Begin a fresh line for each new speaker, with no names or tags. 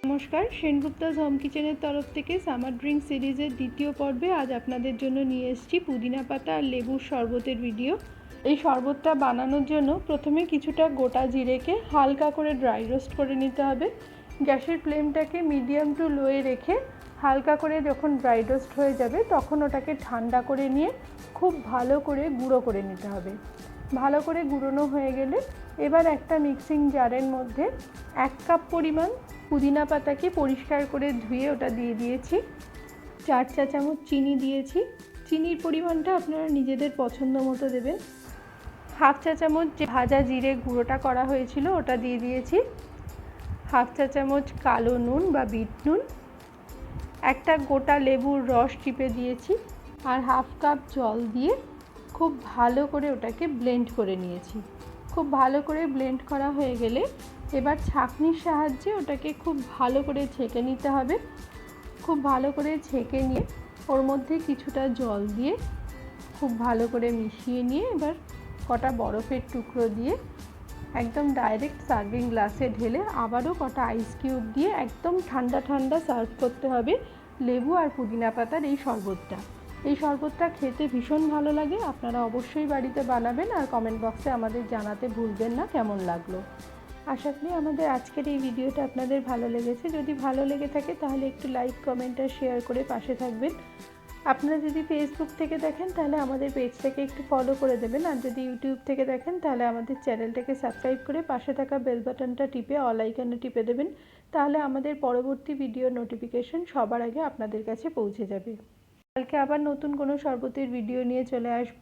নমস্কার, সেনগুপ্তাস হোম কিচেনের তরফ থেকে সামার ড্রিঙ্ক সিরিজের দ্বিতীয় পর্বে আজ আপনাদের জন্য নিয়ে এসেছি পুদিনা পাতা আর লেবুর শরবতের ভিডিও। এই শরবতটা বানানোর জন্য প্রথমে কিছুটা গোটা জিরেকে হালকা করে ড্রাই রোস্ট করে নিতে হবে। গ্যাসের ফ্লেমটাকে মিডিয়াম টু লোয়ে রেখে হালকা করে যখন ড্রাই রোস্ট হয়ে যাবে তখন ওটাকে ঠান্ডা করে নিয়ে খুব ভালো করে গুঁড়ো করে নিতে হবে। ভালো করে গুঁড়োনো হয়ে গেলে এবার একটা মিক্সিং জারের মধ্যে 1 কাপ পরিমাণ পুদিনা পাতাকে পরিষ্কার করে ধুয়ে ওটা দিয়ে দিয়েছি। 4 চা চামচ চিনি দিয়েছি। চিনির পরিমাণটা আপনারা নিজেদের পছন্দ মতো দেবেন। হাফ চা চামচ যে ভাজা জিরে গুঁড়োটা করা হয়েছিল ওটা দিয়ে দিয়েছি। হাফ চা চামচ কালো নুন বা বিট নুন, একটা গোটা লেবুর রস চিপে দিয়েছি আর হাফ কাপ জল দিয়ে খুব ভালো করে ওটাকে ব্লেন্ড করে নিয়েছি। খুব ভালো করে ব্লেন্ড করা হয়ে গেলে এবার ছাঁকনির সাহায্যে ওটাকে খুব ভালো করে ছেঁকে নিতে হবে। খুব ভালো করে ছেঁকে নিয়ে ওর মধ্যে কিছুটা জল দিয়ে খুব ভালো করে মিশিয়ে নিয়ে এবার কটা বরফের টুকরো দিয়ে একদম ডাইরেক্ট সার্ভিং গ্লাসে ঢেলে আবারও কটা আইস কিউব দিয়ে একদম ঠান্ডা ঠান্ডা সার্ভ করতে হবে লেবু আর পুদিনা পাতার এই শরবতটা। এই শরবতটা খেতে ভীষণ ভালো লাগে। আপনারা অবশ্যই বাড়িতে বানাবেন আর কমেন্ট বক্সে আমাদের জানাতে ভুলবেন না কেমন লাগলো। আশা করি আমাদের আজকের এই ভিডিওটা আপনাদের ভালো লেগেছে। যদি ভালো লেগে থাকে তাহলে একটু লাইক, কমেন্ট আর শেয়ার করে পাশে থাকবেন। আপনারা যদি ফেসবুক থেকে দেখেন তাহলে আমাদের পেজটাকে একটু ফলো করে দেবেন, আর যদি ইউটিউব থেকে দেখেন তাহলে আমাদের চ্যানেলটাকে সাবস্ক্রাইব করে পাশে থাকা বেল বাটনটা টিপে অল আইকনে টিপে দেবেন। তাহলে আমাদের পরবর্তী ভিডিওর নোটিফিকেশন সবার আগে আপনাদের কাছে পৌঁছে যাবে। কালকে আবার নতুন কোনো শরবতের ভিডিও নিয়ে চলে আসব।